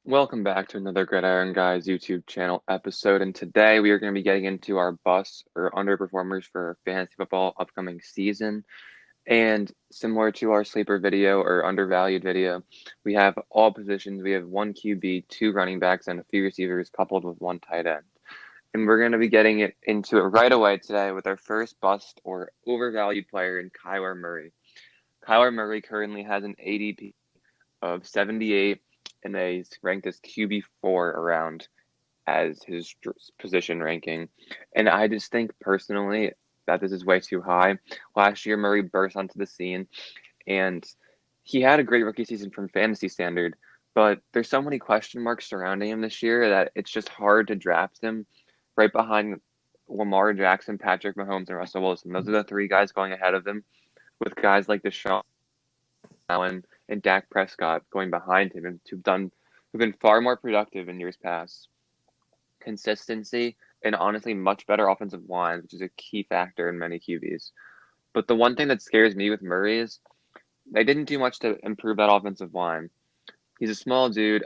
Welcome back to another Gridiron Guys YouTube channel episode, and today we are going to be getting into our busts or underperformers for fantasy football upcoming season. And similar to our sleeper video or undervalued video, we have all positions. We have one QB, two running backs, and a few receivers coupled with one tight end. And we're going to be getting into it right away today with our first bust or overvalued player in Kyler Murray. Kyler Murray currently has an ADP of 78 and he's ranked as QB4 around as his position ranking. And I just think personally that this is way too high. Last year, Murray burst onto the scene and he had a great rookie season from fantasy standard, but there's so many question marks surrounding him this year that it's just hard to draft him right behind Lamar Jackson, Patrick Mahomes, and Russell Wilson. Those are the three guys going ahead of him, with guys like Deshaun Allen and Dak Prescott going behind him and who've been far more productive in years past. Consistency and honestly much better offensive lines, which is a key factor in many QBs. But the one thing that scares me with Murray is they didn't do much to improve that offensive line. He's a small dude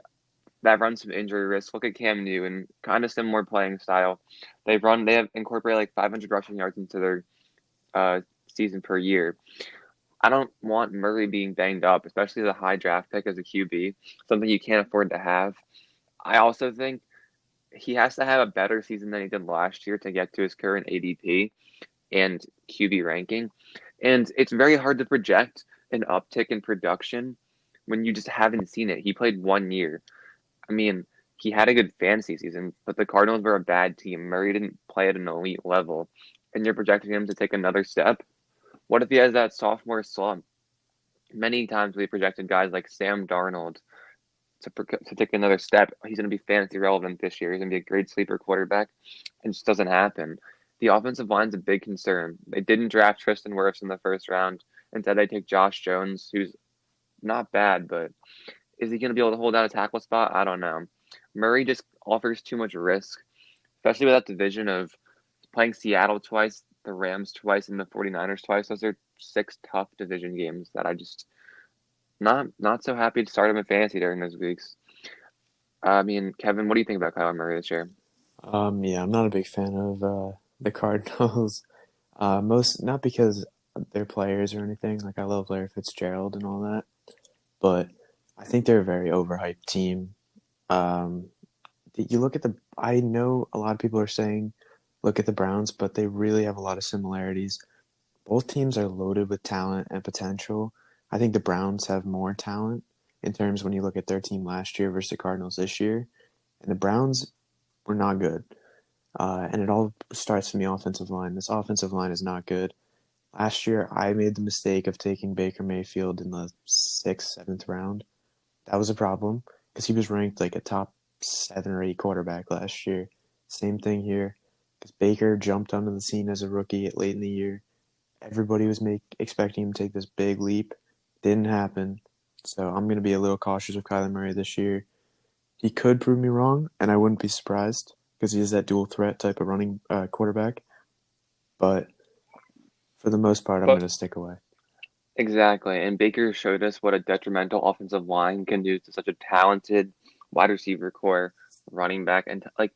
that runs some injury risk. Look at Cam Newton, kind of similar playing style. They have incorporated like 500 rushing yards into their season per year. I don't want Murray being banged up, especially the high draft pick as a QB, something you can't afford to have. I also think he has to have a better season than he did last year to get to his current ADP and QB ranking. And it's very hard to project an uptick in production when you just haven't seen it. He played 1 year. I mean, he had a good fantasy season, but the Cardinals were a bad team. Murray didn't play at an elite level, and you're projecting him to take another step. What if he has that sophomore slump? Many times we projected guys like Sam Darnold to take another step. He's going to be fantasy relevant this year. He's going to be a great sleeper quarterback. It just doesn't happen. The offensive line's a big concern. They didn't draft Tristan Wirfs in the first round. Instead, they take Josh Jones, who's not bad, but is he going to be able to hold down a tackle spot? I don't know. Murray just offers too much risk, especially with that division of playing Seattle twice, the Rams twice, and the 49ers twice. Those are six tough division games that I just not so happy to start him in fantasy during those weeks. I mean, Kevin, what do you think about Kyler Murray this year? Yeah, I'm not a big fan of the Cardinals. Most not because they're players or anything. Like I love Larry Fitzgerald and all that, but I think they're a very overhyped team. Um, you look at the. I know a lot of people are saying, look at the Browns, but they really have a lot of similarities. Both teams are loaded with talent and potential. I think the Browns have more talent in terms when you look at their team last year versus the Cardinals this year, and the Browns were not good. And it all starts from the offensive line. This offensive line is not good. Last year, I made the mistake of taking Baker Mayfield in the 6th, 7th round. That was a problem because he was ranked like a top 7 or 8 quarterback last year. Same thing here because Baker jumped onto the scene as a rookie late in the year. Everybody was expecting him to take this big leap. Didn't happen. So I'm going to be a little cautious with Kyler Murray this year. He could prove me wrong, and I wouldn't be surprised because he is that dual threat type of running quarterback. But for the most part, I'm going But to stick away. exactly, and Baker showed us what a detrimental offensive line can do to such a talented wide receiver core, running back, and like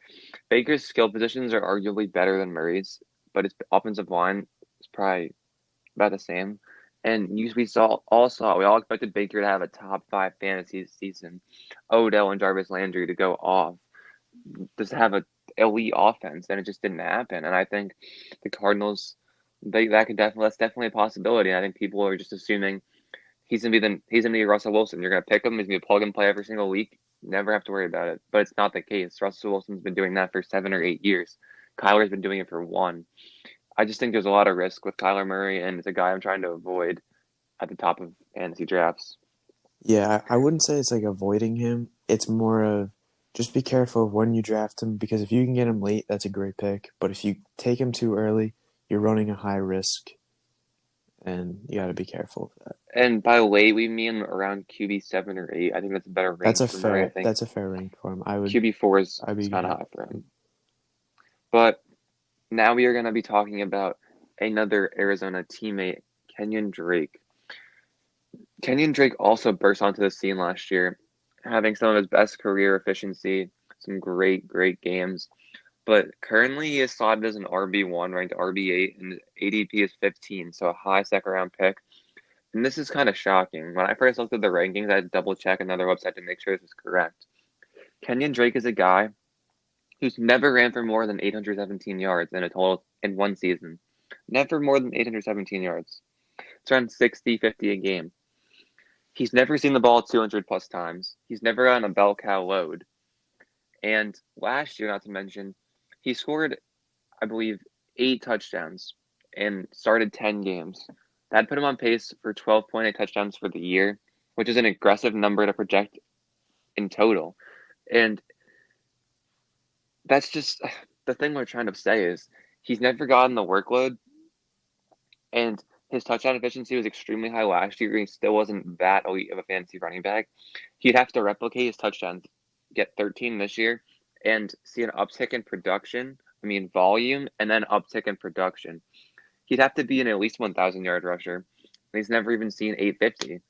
Baker's skill positions are arguably better than Murray's, but his offensive line is probably about the same. And we all expected Baker to have a top five fantasy season. Odell and Jarvis Landry to go off, just have a elite offense, and it just didn't happen. And I think the Cardinals, that's definitely a possibility. And I think people are just assuming he's gonna be Russell Wilson. You're gonna pick him. He's gonna be plug and play every single week. Never have to worry about it. But it's not the case. Russell Wilson's been doing that for 7 or 8 years. Kyler's been doing it for one. I just think there's a lot of risk with Kyler Murray, and it's a guy I'm trying to avoid at the top of fantasy drafts. Yeah, I wouldn't say it's like avoiding him. It's more of just be careful of when you draft him because if you can get him late, that's a great pick. But if you take him too early, you're running a high risk, and you got to be careful of that. And by late, we mean around QB 7 or 8. I think that's a better That's range a for Murray. I fair think that's a fair range for him. QB 4 I'd is be kind of happy. high for him. But now we are going to be talking about another Arizona teammate, Kenyan Drake. Kenyan Drake also burst onto the scene last year, having some of his best career efficiency, some great, great games. But currently, he is slotted as an RB1, ranked RB8, and his ADP is 15, so a high second round pick. And this is kind of shocking. When I first looked at the rankings, I had to double check another website to make sure this is correct. Kenyan Drake is a guy who's never ran for more than 817 yards in a total in one season. Never more than 817 yards. It's around 60, 50 a game. He's never seen the ball 200 plus times. He's never on a bell cow load. And last year, not to mention, he scored, I believe, 8 touchdowns and started 10 games. That put him on pace for 12.8 touchdowns for the year, which is an aggressive number to project in total. And that's just the thing we're trying to say is he's never gotten the workload, and his touchdown efficiency was extremely high last year. He still wasn't that elite of a fantasy running back. He'd have to replicate his touchdowns, get 13 this year, and see an uptick in production. I mean, volume, and then uptick in production. He'd have to be an at least 1,000-yard rusher. He's never even seen 850.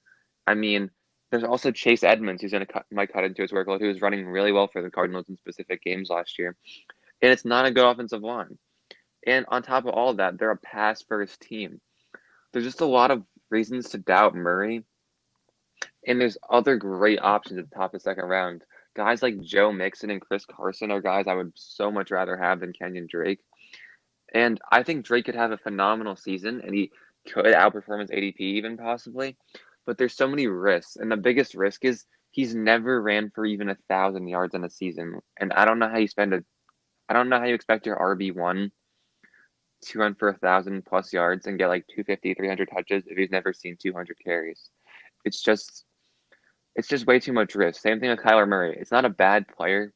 I mean, there's also Chase Edmonds, who's might cut into his workload, who was running really well for the Cardinals in specific games last year. And it's not a good offensive line. And on top of all of that, they're a pass-first team. There's just a lot of reasons to doubt Murray. And there's other great options at the top of the second round. Guys like Joe Mixon and Chris Carson are guys I would so much rather have than Kenyan Drake. And I think Drake could have a phenomenal season, and he could outperform his ADP even possibly. But there's so many risks, and the biggest risk is he's never ran for even 1,000 yards in a season. And I don't know how you expect your RB1 to run for 1,000 plus yards and get like 250, 300 touches if he's never seen 200 carries. It's just it's just way too much risk. Same thing with Kyler Murray. It's not a bad player.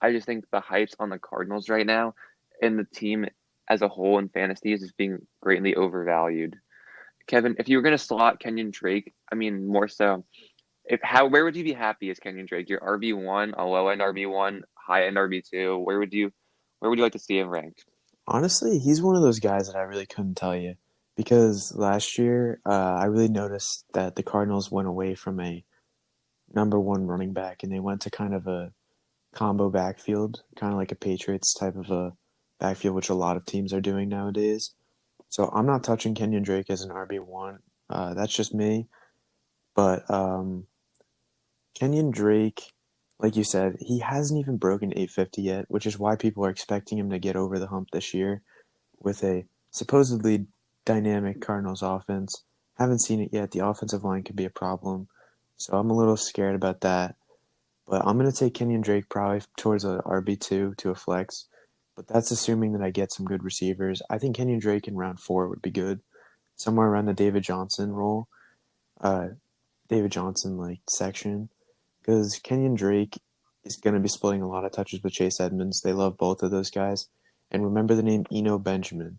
I just think the hype's on the Cardinals right now, and the team as a whole in fantasy is just being greatly overvalued. Kevin, if you were going to slot Kenyan Drake, I mean more so, where would you be happy as Kenyan Drake? Your RB1, a low end RB1, high end RB2. Where would you like to see him ranked? Honestly, he's one of those guys that I really couldn't tell you because last year I really noticed that the Cardinals went away from a number one running back and they went to kind of a combo backfield, kind of like a Patriots type of a backfield, which a lot of teams are doing nowadays. So I'm not touching Kenyon Drake as an RB1. That's just me. But Kenyon Drake, like you said, he hasn't even broken 850 yet, which is why people are expecting him to get over the hump this year with a supposedly dynamic Cardinals offense. Haven't seen it yet. The offensive line could be a problem. So I'm a little scared about that. But I'm going to take Kenyon Drake probably towards a RB2 to a flex. But that's assuming that I get some good receivers. I think Kenyon Drake in round 4 would be good. Somewhere around the David Johnson role. David Johnson like section. Because Kenyon Drake is going to be splitting a lot of touches with Chase Edmonds. They love both of those guys. And remember the name Eno Benjamin.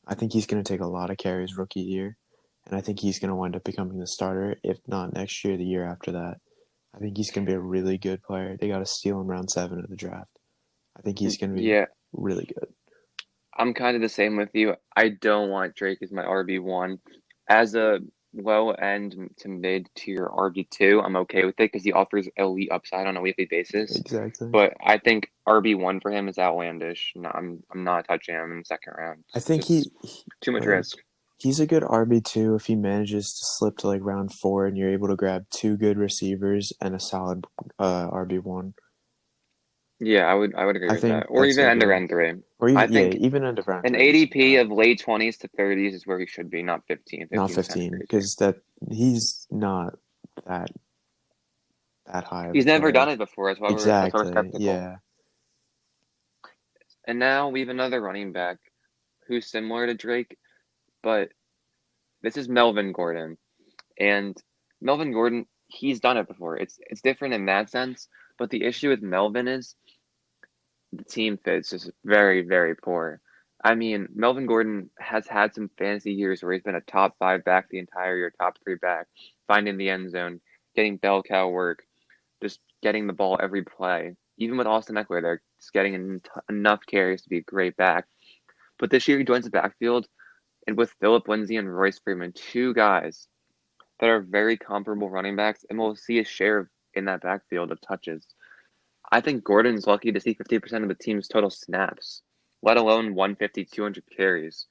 I think he's going to take a lot of carries rookie year. And I think he's going to wind up becoming the starter, if not next year, the year after that. I think he's going to be a really good player. They got to steal him round 7 of the draft. I think he's going to be Yeah, really good. I'm kind of the same with you. I don't want Drake as my RB1. As a low end to mid tier RB2, I'm okay with it because he offers elite upside on a weekly basis. Exactly. But I think RB1 for him is outlandish. No, I'm not touching him in the second round. I It's think just too much risk. he's a good RB2 if he manages to slip to like round 4 and you're able to grab 2 good receivers and a solid RB1. Yeah, I would agree I with that. think Or that's even like under a round three. or I even yeah, think even under round an 3 isn't ADP bad. of late 20s to 30s is where he should be, not 15. Not 15 is kind of 15 crazy. because that he's not that that high of a He's never done player. it before. That's why we're Exactly. skeptical. Yeah. And now we have another running back who's similar to Drake, but this is Melvin Gordon. And Melvin Gordon, he's done it before. It's different in that sense, but the issue with Melvin is the team fit's just very, very poor. I mean, Melvin Gordon has had some fantasy years where he's been a top 5 back the entire year, top 3 back, finding the end zone, getting bell cow work, just getting the ball every play. Even with Austin Eckler, they're just getting enough carries to be a great back. But this year he joins the backfield, and with Philip Lindsay and Royce Freeman, 2 guys that are very comparable running backs, and we'll see a share of in that backfield of touches. I think Gordon's lucky to see 50% of the team's total snaps, let alone 150, 200 carries.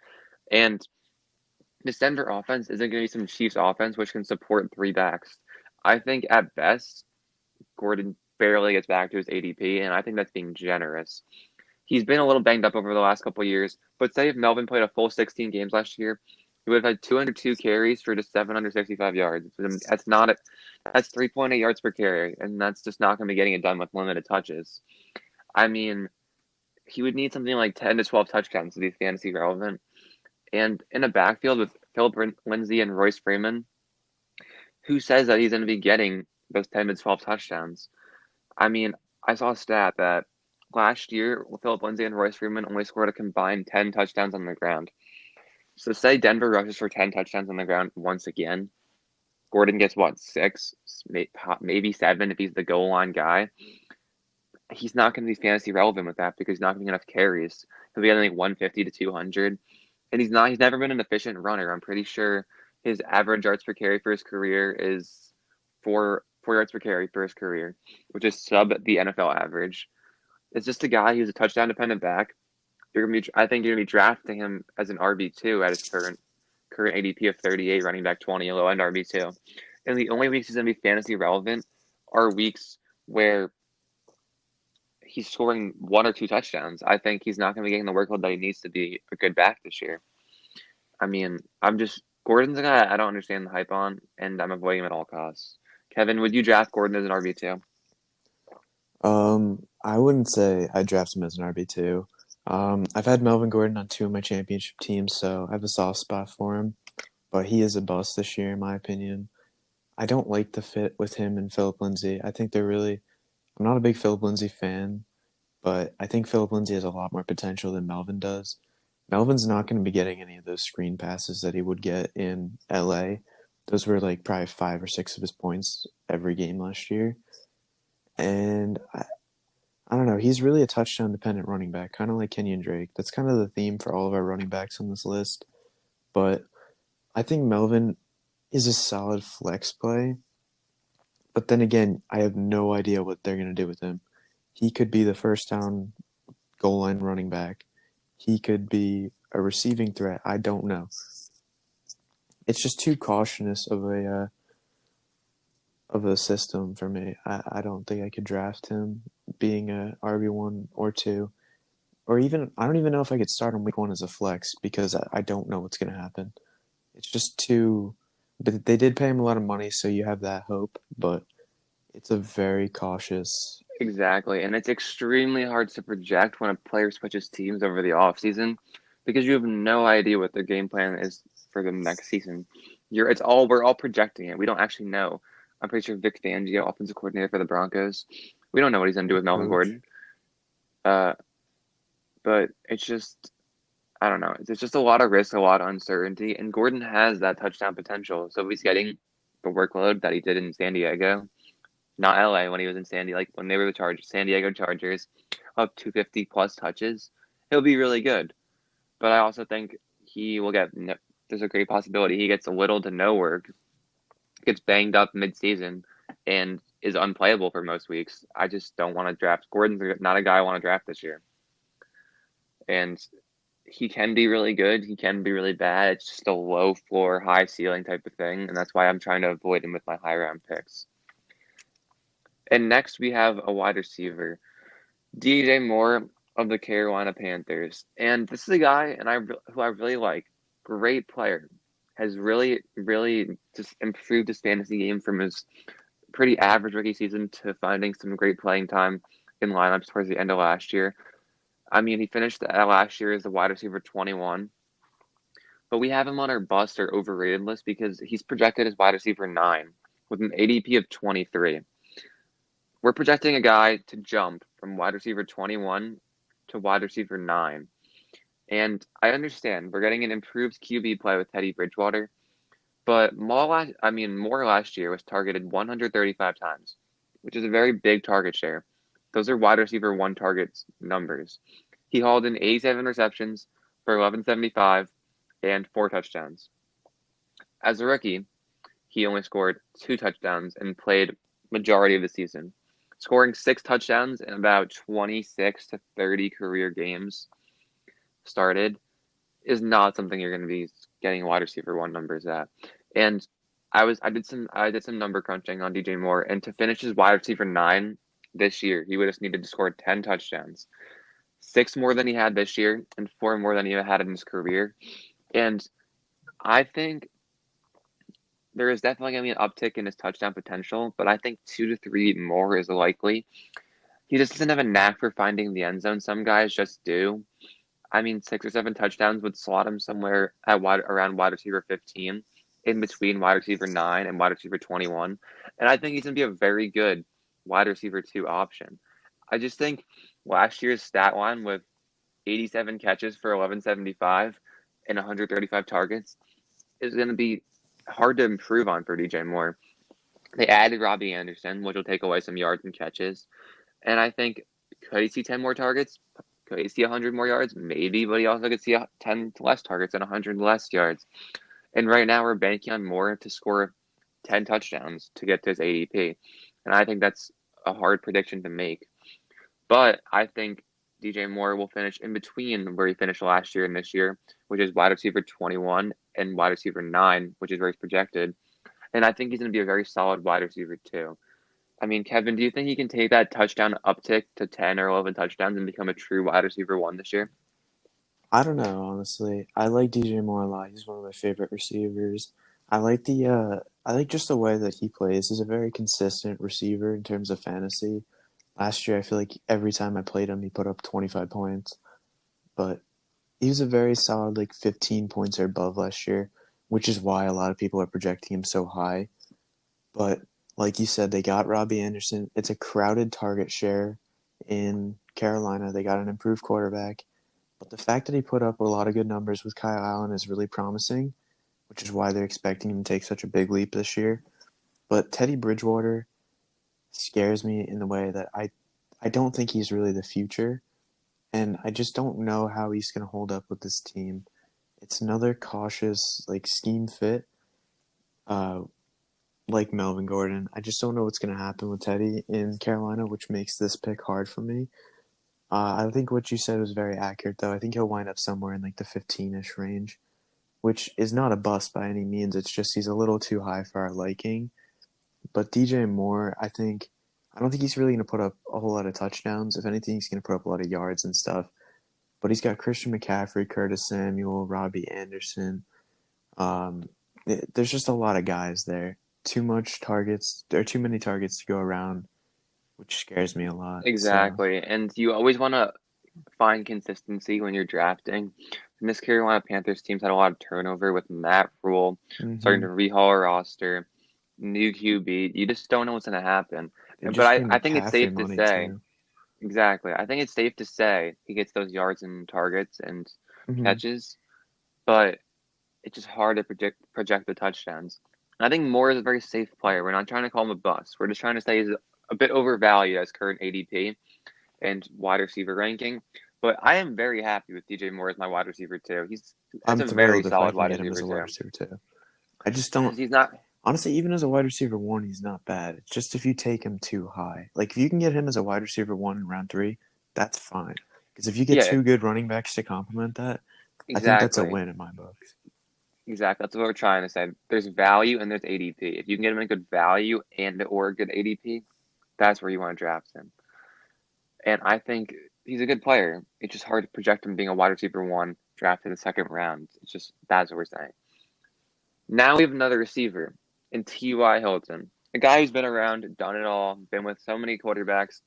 And this Denver offense isn't going to be some Chiefs offense which can support three backs. I think at best, Gordon barely gets back to his ADP, and I think that's being generous. He's been a little banged up over the last couple of years, but say if Melvin played a full 16 games last year, he would have had 202 carries for just 765 yards. That's not a, that's 3.8 yards per carry, and that's just not going to be getting it done with limited touches. I mean, he would need something like 10 to 12 touchdowns to be fantasy relevant. And in a backfield with Philip Lindsay and Royce Freeman, who says that he's going to be getting those 10 to 12 touchdowns? I mean, I saw a stat that last year, Philip Lindsay and Royce Freeman only scored a combined 10 touchdowns on the ground. So say Denver rushes for 10 touchdowns on the ground once again. Gordon gets what, six, maybe seven if he's the goal line guy. He's not going to be fantasy relevant with that because he's not going to get enough carries. He'll be getting like 150 to 200. And he's never been an efficient runner. I'm pretty sure his average yards per carry for his career is four yards per carry for his career, which is sub the NFL average. It's just a guy who's a touchdown dependent back. I think you're gonna be drafting him as an RB2 at his current ADP of 38, running back 20, low end RB2. And the only weeks he's gonna be fantasy relevant are weeks where he's scoring one or two touchdowns. I think he's not gonna be getting the workload that he needs to be a good back this year. I mean, Gordon's a guy I don't understand the hype on, and I'm avoiding him at all costs. Kevin, would you draft Gordon as an RB2? I wouldn't say I draft him as an RB2. I've had Melvin Gordon on two of my championship teams, so I have a soft spot for him. But he is a bust this year, in my opinion. I don't like the fit with him and Philip Lindsay. I think they're really. I'm not a big Philip Lindsay fan, but I think Philip Lindsay has a lot more potential than Melvin does. Melvin's not going to be getting any of those screen passes that he would get in LA. Those were like probably 5 or 6 of his points every game last year. And I don't know. He's really a touchdown dependent running back, kind of like Kenyan Drake. That's kind of the theme for all of our running backs on this list. But I think Melvin is a solid flex play. But then again, I have no idea what they're going to do with him. He could be the first down goal line running back. He could be a receiving threat. I don't know. It's just too cautious of a system for me. I don't think I could draft him being a RB1 or 2. Or even, I don't even know if I could start him week 1 as a flex because I don't know what's going to happen. It's just too. But they did pay him a lot of money, so you have that hope. But it's a very cautious. Exactly, and it's extremely hard to project when a player switches teams over the offseason because you have no idea what their game plan is for the next season. We're all projecting it. We don't actually know. I'm pretty sure Vic Fangio, offensive coordinator for the Broncos, we don't know what he's gonna do with Melvin Coach. Gordon. Uh, but it's just I don't know. It's just a lot of risk, a lot of uncertainty, and Gordon has that touchdown potential. So if he's getting the workload that he did in San Diego, not LA when he was in like when they were the San Diego Chargers, up 250 plus touches, he'll be really good. But I also think he will get. There's a great possibility he gets a little to no work, gets banged up mid-season, and is unplayable for most weeks. I just don't want to draft. Gordon's not a guy I want to draft this year, and he can be really good. He can be really bad. It's just a low floor, high ceiling type of thing, and that's why I'm trying to avoid him with my high round picks. And next we have a wide receiver, DJ Moore of the Carolina Panthers. And this is a guy who I really like. Great player. Has really, really just improved his fantasy game from his pretty average rookie season to finding some great playing time in lineups towards the end of last year. I mean, he finished last year as a wide receiver 21, but we have him on our bust or overrated list because he's projected as wide receiver 9 with an ADP of 23. We're projecting a guy to jump from wide receiver 21 to wide receiver 9. And I understand we're getting an improved QB play with Teddy Bridgewater, but Moore last year was targeted 135 times, which is a very big target share. Those are wide receiver 1 targets numbers. He hauled in 87 receptions for 1175 and 4 touchdowns. As a rookie, he only scored 2 touchdowns and played majority of the season. Scoring 6 touchdowns in about 26 to 30 career games started is not something you're going to be getting wide receiver one numbers at. And I did some number crunching on DJ Moore, and to finish his wide receiver nine this year, he would have needed to score 10 touchdowns, 6 more than he had this year, and 4 more than he had in his career. And I think there is definitely going to be an uptick in his touchdown potential, but I think 2 to 3 more is likely. He just doesn't have a knack for finding the end zone. Some guys just do. I mean, 6 or 7 touchdowns would slot him somewhere at around wide receiver 15, in between wide receiver 9 and wide receiver 21. And I think he's going to be a very good wide receiver 2 option. I just think last year's stat line with 87 catches for 1175 and 135 targets is going to be hard to improve on for DJ Moore. They added Robbie Anderson, which will take away some yards and catches. And I think, could he see 10 more targets? Could he see 100 more yards? Maybe, but he also could see 10 less targets and 100 less yards. And right now we're banking on Moore to score 10 touchdowns to get to his ADP. And I think that's a hard prediction to make. But I think DJ Moore will finish in between where he finished last year and this year, which is wide receiver 21 and wide receiver 9, which is where he's projected. And I think he's going to be a very solid wide receiver too. I mean, Kevin, do you think he can take that touchdown uptick to 10 or 11 touchdowns and become a true wide receiver one this year? I don't know, honestly. I like DJ Moore a lot. He's one of my favorite receivers. I like just the way that he plays. He's a very consistent receiver in terms of fantasy. Last year, I feel like every time I played him, he put up 25 points. But he was a very solid, like 15 points or above last year, which is why a lot of people are projecting him so high. But like you said, they got Robbie Anderson. It's a crowded target share in Carolina. They got an improved quarterback. But the fact that he put up a lot of good numbers with Kyle Allen is really promising, which is why they're expecting him to take such a big leap this year. But Teddy Bridgewater scares me in the way that I don't think he's really the future. And I just don't know how he's going to hold up with this team. It's another cautious, like, scheme fit, uh, like Melvin Gordon. I just don't know what's going to happen with Teddy in Carolina, which makes this pick hard for me. I think what you said was very accurate, though. I think he'll wind up somewhere in, like, the 15-ish range, which is not a bust by any means. It's just he's a little too high for our liking. But DJ Moore, I don't think he's really going to put up a whole lot of touchdowns. If anything, he's going to put up a lot of yards and stuff. But he's got Christian McCaffrey, Curtis Samuel, Robbie Anderson. There's just a lot of guys there. Too much targets. There are too many targets to go around, which scares me a lot. So, Exactly. And you always want to find consistency when you're drafting. And this Carolina Panthers team's had a lot of turnover with Matt Rule starting mm-hmm. to rehaul a roster, new QB. You just don't know what's going to happen. They But just I, paid I think it's McCaffrey safe to money, say, too. exactly. I think it's safe to say he gets those yards and targets and Mm-hmm. catches, but it's just hard to project the touchdowns. And I think Moore is a very safe player. We're not trying to call him a bust. We're just trying to say he's a bit overvalued as current ADP and wide receiver ranking. But I am very happy with DJ Moore as my wide receiver too. That's I'm a very thrilled if I solid can wide get him as receiver a wide too. receiver, too. I just don't. Because he's not. Honestly, even as a wide receiver one, he's not bad. It's just if you take him too high. Like, if you can get him as a wide receiver one in round 3, that's fine. Because if you get Yeah, 2 good running backs to complement that, I think that's a exactly. win in my books. Exactly. That's what we're trying to say. There's value and there's ADP. If you can get him a good value and or a good ADP, that's where you want to draft him. And I think he's a good player. It's just hard to project him being a wide receiver one drafted in the second round. It's just that's what we're saying. Now we have another receiver in T.Y. Hilton, a guy who's been around, done it all, been with so many quarterbacks.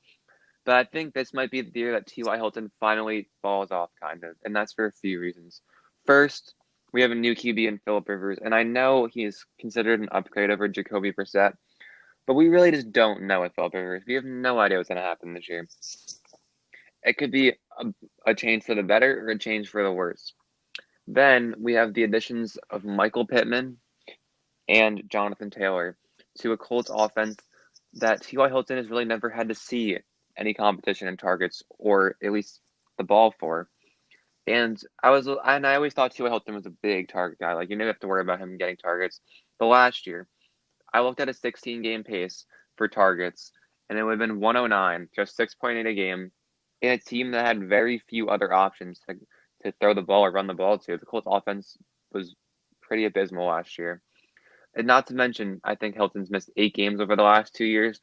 But I think this might be the year that T.Y. Hilton finally falls off, kind of, and that's for a few reasons. First, we have a new QB in Philip Rivers, and I know he is considered an upgrade over Jacoby Brissett, but we really just don't know with Philip Rivers. We have no idea what's going to happen this year. It could be a change for the better or a change for the worse. Then we have the additions of Michael Pittman and Jonathan Taylor to a Colts offense that T.Y. Hilton has really never had to see any competition in targets or at least the ball for. And I always thought T.Y. Hilton was a big target guy. Like, you never have to worry about him getting targets. But last year, I looked at a 16 game pace. for targets, and it would have been 109, just 6.8 a game, in a team that had very few other options to throw the ball or run the ball to. The Colts offense was pretty abysmal last year. And not to mention, I think Hilton's missed 8 games over the last 2 years.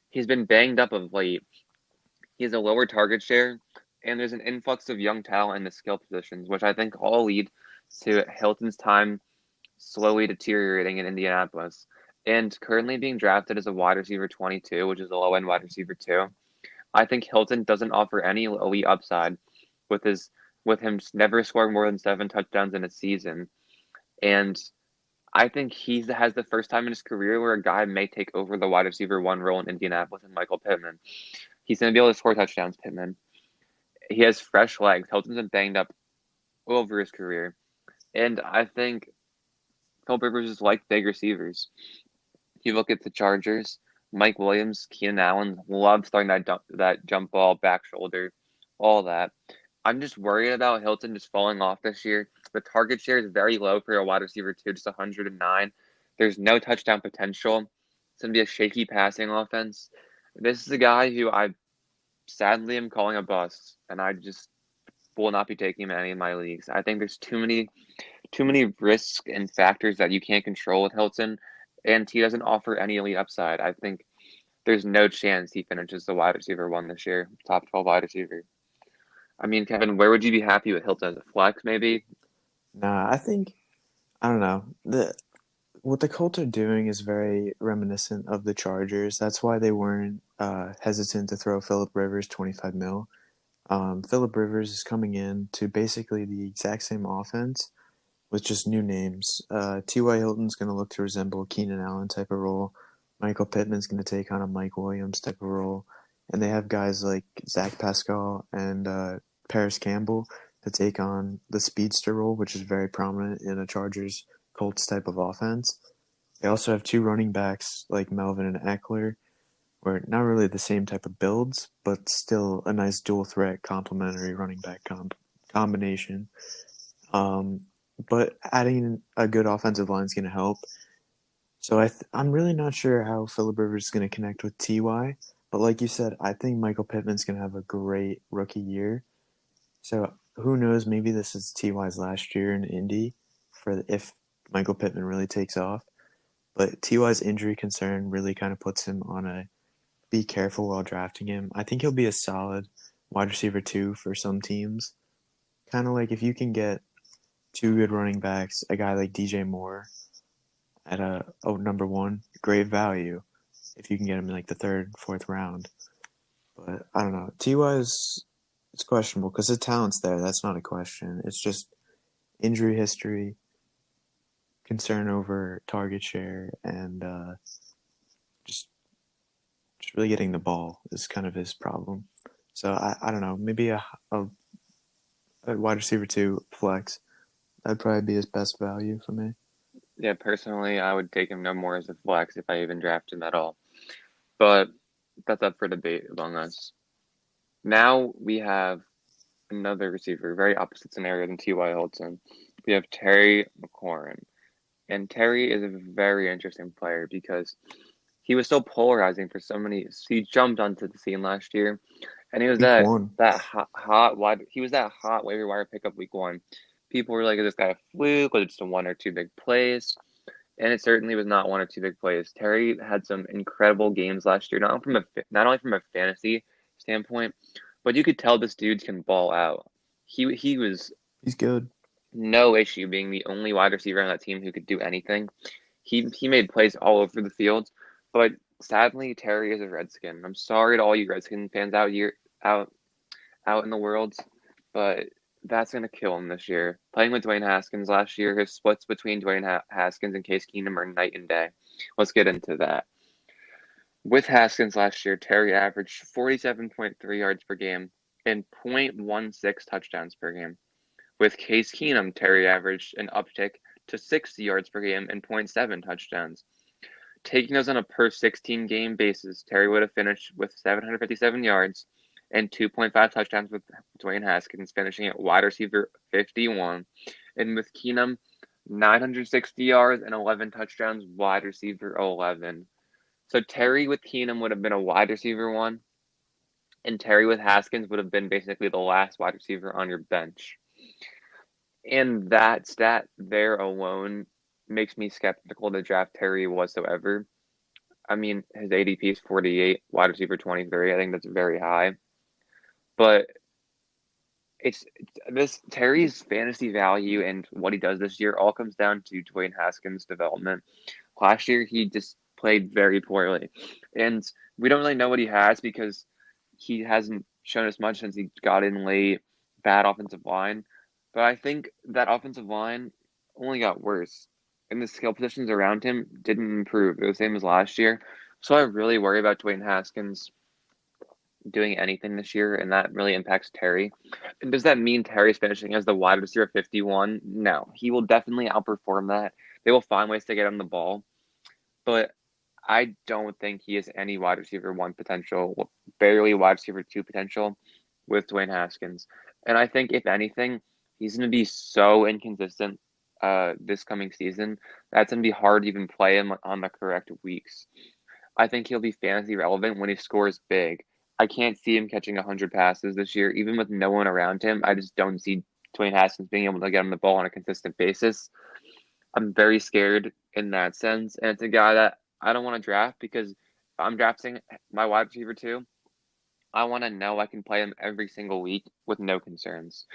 He's been banged up of late. He has a lower target share, and there's an influx of young talent in the skill positions, which I think all lead to Hilton's time slowly deteriorating in Indianapolis. And currently being drafted as a wide receiver 22, which is a low end wide receiver too. I think Hilton doesn't offer any elite upside with his with him never scoring more than 7 touchdowns in a season. And I think he has the first time in his career where a guy may take over the wide receiver one role in Indianapolis and Michael Pittman. He's going to be able to score touchdowns, Pittman. He has fresh legs. Hilton's been banged up all over his career. And I think Philip Rivers is like big receivers. You look at the Chargers, Mike Williams, Keenan Allen love throwing that jump ball, back shoulder, all that. I'm just worried about Hilton just falling off this year. The target share is very low for a wide receiver too, just 109. There's no touchdown potential. It's gonna be a shaky passing offense. This is a guy who I sadly am calling a bust, and I just will not be taking him in any of my leagues. I think there's too many risks and factors that you can't control with Hilton, and he doesn't offer any elite upside. I think there's no chance he finishes the wide receiver one this year, top 12 wide receiver. I mean, Kevin, where would you be happy with Hilton as a flex, maybe? Nah, I think I don't know. The What the Colts are doing is very reminiscent of the Chargers. That's why they weren't hesitant to throw Philip Rivers 25 mil. Philip Rivers is coming in to basically the exact same offense with just new names. T.Y. Hilton's going to look to resemble Keenan Allen type of role. Michael Pittman's going to take on a Mike Williams type of role. And they have guys like Zach Pascal and Paris Campbell to take on the speedster role, which is very prominent in a Chargers Colts type of offense. They also have two running backs like Melvin and Eckler, where not really the same type of builds, but still a nice dual threat complementary running back combination. Um, but adding a good offensive line is going to help. So I'm really not sure how Philip Rivers is going to connect with Ty. But like you said, I think Michael Pittman's going to have a great rookie year. So who knows? Maybe this is Ty's last year in Indy for if Michael Pittman really takes off. But Ty's injury concern really kind of puts him on a be careful while drafting him. I think he'll be a solid wide receiver two for some teams. Kind of like if you can get two good running backs, a guy like DJ Moore at a number one, great value if you can get him in like the third, fourth round. But I don't know. Ty is it's questionable because the talent's there. That's not a question. It's just injury history, concern over target share, and just really getting the ball is kind of his problem. So I don't know. Maybe a wide receiver two flex. That'd probably be his best value for me. Yeah, personally, I would take him no more as a flex if I even draft him at all. But that's up for debate among us. Now we have another receiver, very opposite scenario than T.Y. Hilton. We have Terry McLaurin. And Terry is a very interesting player because he was so polarizing for so many. He jumped onto the scene last year, and he was Week that one. that hot wide. He was that hot waiver wire pickup week one. People were like, "Is this guy a fluke? Was it just a one or two big plays?" And it certainly was not one or two big plays. Terry had some incredible games last year, not only from a fantasy standpoint, but you could tell this dude can ball out. He was He's good. no issue being the only wide receiver on that team who could do anything. He made plays all over the field, but sadly Terry is a Redskin. I'm sorry to all you Redskin fans out out in the world, but that's gonna kill him this year. Playing with Dwayne Haskins last year, his splits between Dwayne Haskins and Case Keenum are night and day. Let's get into that. With Haskins last year, Terry averaged 47.3 yards per game and 0.16 touchdowns per game. With Case Keenum, Terry averaged an uptick to 60 yards per game and zero point 0.7 touchdowns. Taking those on a per 16 game basis, Terry would have finished with 757 yards and 2.5 touchdowns with Dwayne Haskins, finishing at wide receiver 51. And with Keenum, 960 yards and 11 touchdowns, wide receiver 11. So Terry with Keenum would have been a wide receiver one, and Terry with Haskins would have been basically the last wide receiver on your bench. And that stat there alone makes me skeptical to draft Terry whatsoever. I mean, his ADP is 48, wide receiver 23. I think that's very high. But it's this Terry's fantasy value and what he does this year all comes down to Dwayne Haskins' development. Last year, he just played very poorly. And we don't really know what he has because he hasn't shown us much since he got in late, bad offensive line. But I think that offensive line only got worse. And the skill positions around him didn't improve. They're the same as last year. So I really worry about Dwayne Haskins doing anything this year, and that really impacts Terry. And does that mean Terry's finishing as the wide receiver 51? No. He will definitely outperform that. They will find ways to get him the ball. But I don't think he has any wide receiver one potential, barely wide receiver two potential with Dwayne Haskins. And I think if anything, he's going to be so inconsistent this coming season that's going to be hard to even play him on the correct weeks. I think he'll be fantasy relevant when he scores big. I can't see him catching 100 passes this year, even with no one around him. I just don't see Dwayne Haskins being able to get him the ball on a consistent basis. I'm very scared in that sense. And it's a guy that I don't want to draft because if I'm drafting my wide receiver too, I want to know I can play him every single week with no concerns.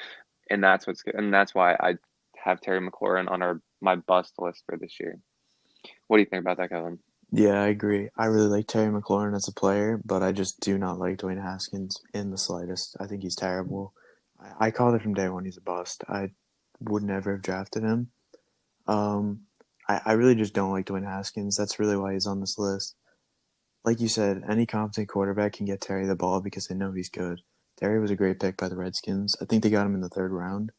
And that's what's good. And that's why I have Terry McLaurin on my bust list for this year. What do you think about that, Kevin? Yeah, I agree. I really like Terry McLaurin as a player, but I just do not like Dwayne Haskins in the slightest. I think he's terrible. I called it from day one he's a bust. I would never have drafted him. I really just don't like Dwayne Haskins. That's really why he's on this list. Like you said, any competent quarterback can get Terry the ball because they know he's good. Terry was a great pick by the Redskins. I think they got him in the third round,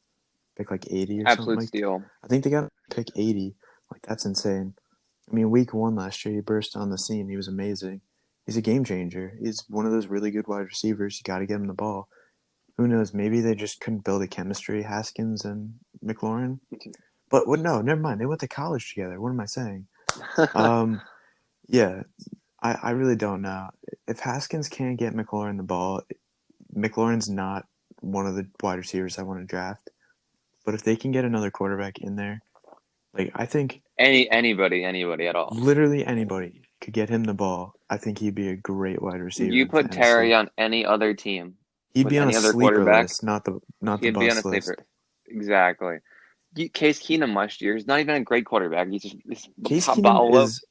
pick like 80 or something Absolute like. steal. I think they got him pick 80. Like that's insane. I mean, week one last year, he burst on the scene. He was amazing. He's a game changer. He's one of those really good wide receivers. You got to get him the ball. Who knows? Maybe they just couldn't build a chemistry, Haskins and McLaurin. But what? No, never mind. They went to college together. What am I saying? Um, yeah, I really don't know. If Haskins can't get McLaurin the ball, McLaurin's not one of the wide receivers I want to draft. But if they can get another quarterback in there, like I think Anybody at all. literally anybody could get him the ball. I think he'd be a great wide receiver You in put Terry fantasy. on any other team He'd with be on a any other sleeper quarterback, list, not the he'd be on a bust sleeper. list. Exactly. Case Keenum last year is not even a great quarterback. He's Case top Keenum is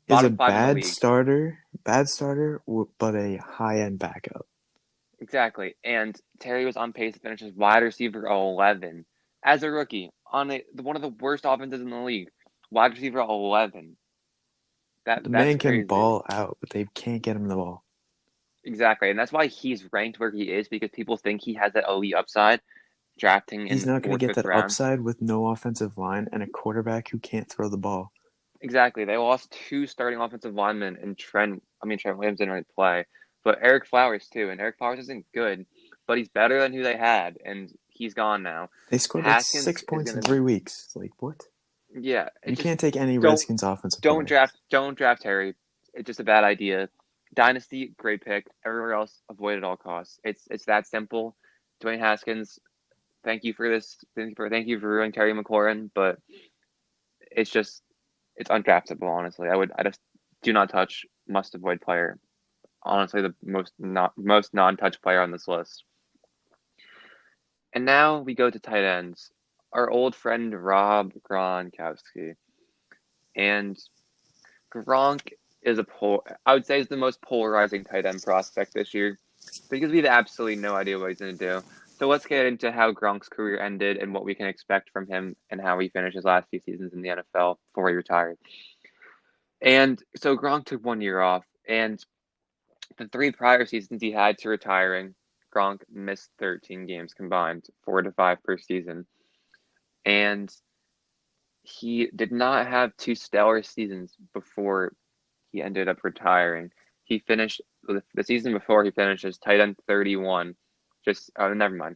a bottom five in the league. bad starter, but a high end backup. Exactly. And Terry was on pace to finish as wide receiver 11 as a rookie on one of the worst offenses in the league. Wide receiver 11. The That's man can crazy. ball out, but they can't get him the ball. Exactly. And that's why he's ranked where he is because people think he has that elite upside drafting He's in not going to fourth, get fifth that round. upside with no offensive line and a quarterback who can't throw the ball. Exactly. They lost two starting offensive linemen and Trent Williams didn't really play, but Eric Flowers too. And Eric Flowers isn't good, but he's better than who they had, and he's gone now. They scored like Haskins 6 points is in gonna, 3 weeks. Like what? yeah. You It just can't take any don't Redskins offensive player. don't draft Harry. It's just a bad idea. Dynasty, great pick. Everywhere else, avoid at all costs. It's that simple. Dwayne Haskins, thank you for this. Thank you for ruining Terry McLaurin, but it's just it's undraftable. Honestly, I just do not touch. Must avoid player. Honestly, the most non-touch player on this list. And now we go to tight ends. Our old friend Rob Gronkowski, and Gronk is I would say is the most polarizing tight end prospect this year because we have absolutely no idea what he's going to do. So let's get into how Gronk's career ended and what we can expect from him and how he finished his last few seasons in the NFL before he retired. And so Gronk took 1 year off, and the three prior seasons he had to retiring, Gronk missed 13 games combined, 4 to 5 per season. And he did not have two stellar seasons before he ended up retiring. He finished the season before he finished as tight end 31. Never mind.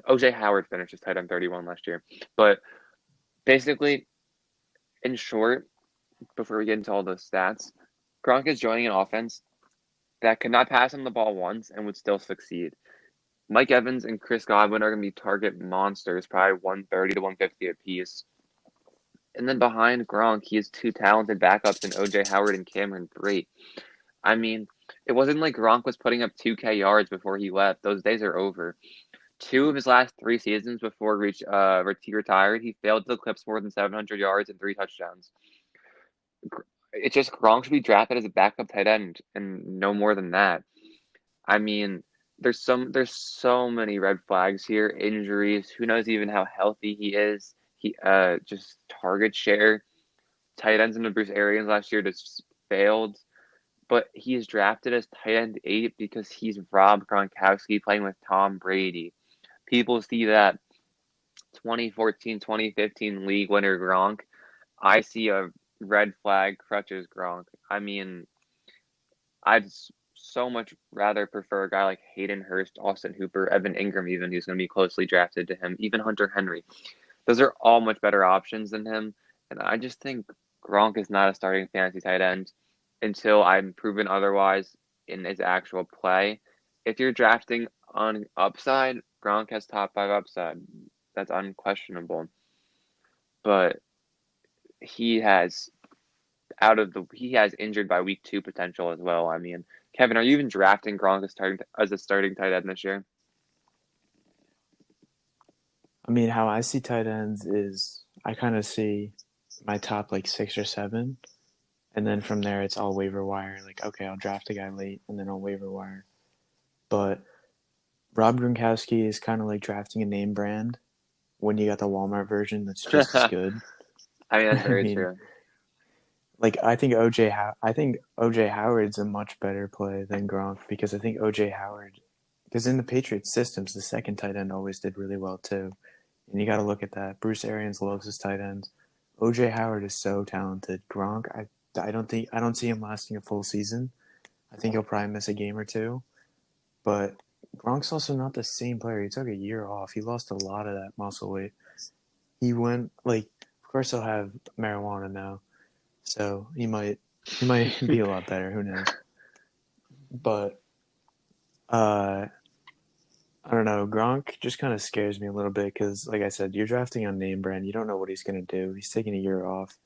OJ Howard finished as tight end 31 last year. But basically, in short, before we get into all those stats, Gronk is joining an offense that could not pass him the ball once and would still succeed. Mike Evans and Chris Godwin are going to be target monsters, probably 130 to 150 apiece. And then behind Gronk, he has two talented backups in OJ Howard and Cameron Brate. I mean, it wasn't like Gronk was putting up 2K yards before he left. Those days are over. Two of his last three seasons before he retired, he failed to eclipse more than 700 yards and three touchdowns. It's just Gronk should be drafted as a backup tight end and no more than that. I mean, there's so many red flags here, injuries. Who knows even how healthy he is? He just target share. Tight ends into Bruce Arians last year just failed, but he is drafted as tight end 8 because he's Rob Gronkowski playing with Tom Brady. People see that 2014, 2015 league winner Gronk. I see a red flag crutches Gronk. I mean, I'd so much rather prefer a guy like Hayden Hurst, Austin Hooper, Evan Ingram, even who's going to be closely drafted to him, even Hunter Henry. Those are all much better options than him. And I just think Gronk is not a starting fantasy tight end until I'm proven otherwise in his actual play. If you're drafting on upside, Gronk has top 5 upside. That's unquestionable. But he has he has injured by week 2 potential as well. I mean, Kevin, are you even drafting Gronk as a starting tight end this year? I mean, how I see tight ends is I kind of see my top like 6 or 7, and then from there it's all waiver wire. Like, okay, I'll draft a guy late, and then I'll waiver wire. But Rob Gronkowski is kind of like drafting a name brand when you got the Walmart version that's just as I good. mean, that's I very mean, true. like I think OJ Howard's a much better play than Gronk because I think OJ Howard because in the Patriots systems the second tight end always did really well too. And you got to look at that. Bruce Arians loves his tight ends. OJ Howard is so talented. Gronk, I don't see him lasting a full season. I think he'll probably miss a game or two. But Gronk's also not the same player. He took a year off. He lost a lot of that muscle weight. He went like, of course he'll have marijuana now, so he might be a lot better. Who knows? But uh, I don't know. Gronk just kind of scares me a little bit because, like I said, you're drafting on name brand. You don't know what he's going to do. He's taking a year off.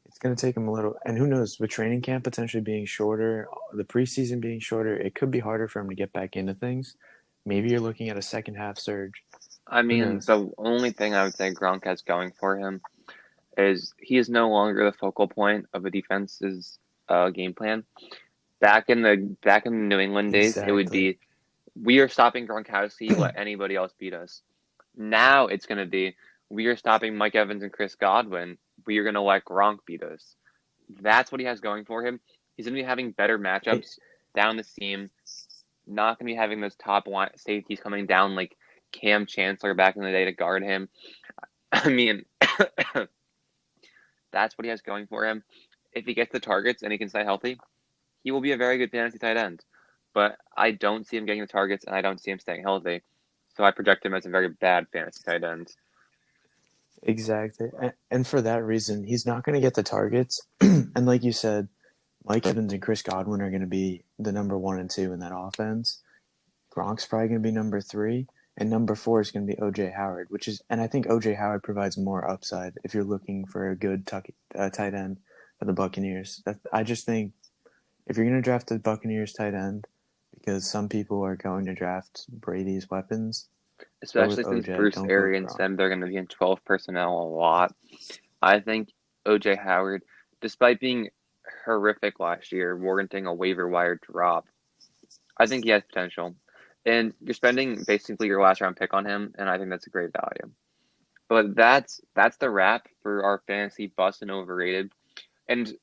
It's going to take him a little. And who knows? With training camp potentially being shorter, the preseason being shorter, it could be harder for him to get back into things. Maybe you're looking at a second half surge. I Who mean, knows? the only thing I would say Gronk has going for him is he is no longer the focal point of a defense's game plan. Back in the New England days, it would Exactly. be we are stopping Gronkowski, let anybody else beat us. Now it's going to be we are stopping Mike Evans and Chris Godwin. We are going to let Gronk beat us. That's what he has going for him. He's going to be having better It, matchups down the seam. Not going to be having those top safeties coming down like Cam Chancellor back in the day to guard him. I mean, that's what he has going for him. If he gets the targets and he can stay healthy, he will be a very good fantasy tight end. But I don't see him getting the targets and I don't see him staying healthy. So I project him as a very bad fantasy tight end. exactly. And for that reason, he's not going to get the targets. And like you said, Mike Evans and Chris Godwin are going to be the number 1 and 2 in that offense. Gronk's probably going to be number 3, and number 4 is going to be OJ Howard, and I think OJ Howard provides more upside if you're looking for a good tight end for the Buccaneers. I just think if you're going to draft the Buccaneers tight end, because some people are going to draft Brady's weapons, go with Especially since OJ. Bruce Don't go with Arians Gronk. said they're going to be in 12 personnel a lot. I think OJ Howard, despite being horrific last year, warranting a waiver wire drop, I think he has potential. And you're spending basically your last round pick on him, and I think that's a great value. But that's the wrap for our fantasy bust and overrated. And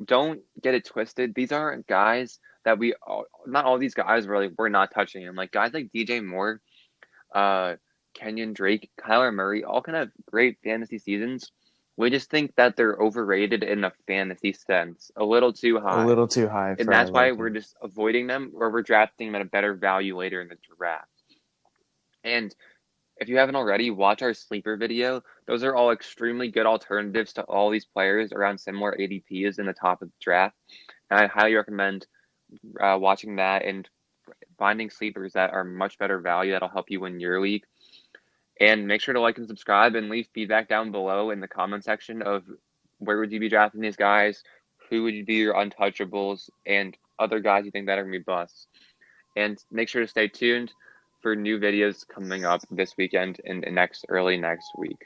don't get it twisted. These aren't guys that not all these guys really we're not touching him. Like guys like DJ Moore, uh, Kenyan Drake, Kyler Murray, all kind of great fantasy seasons. We just think that they're overrated in a fantasy sense, a little too A high. little too high And for our that's why we're liking. just avoiding them or we're drafting them at a better value later in the draft. And if you haven't already, watch our sleeper video. Those are all extremely good alternatives to all these players around similar ADPs in the top of the draft. I highly recommend watching that and finding sleepers that are much better value that'll help you win your league. And make sure to like and subscribe and leave feedback down below in the comment section of where would you be drafting these guys, who would be your untouchables, and other guys you think that are going to be busts. And make sure to stay tuned for new videos coming up this weekend and early next week.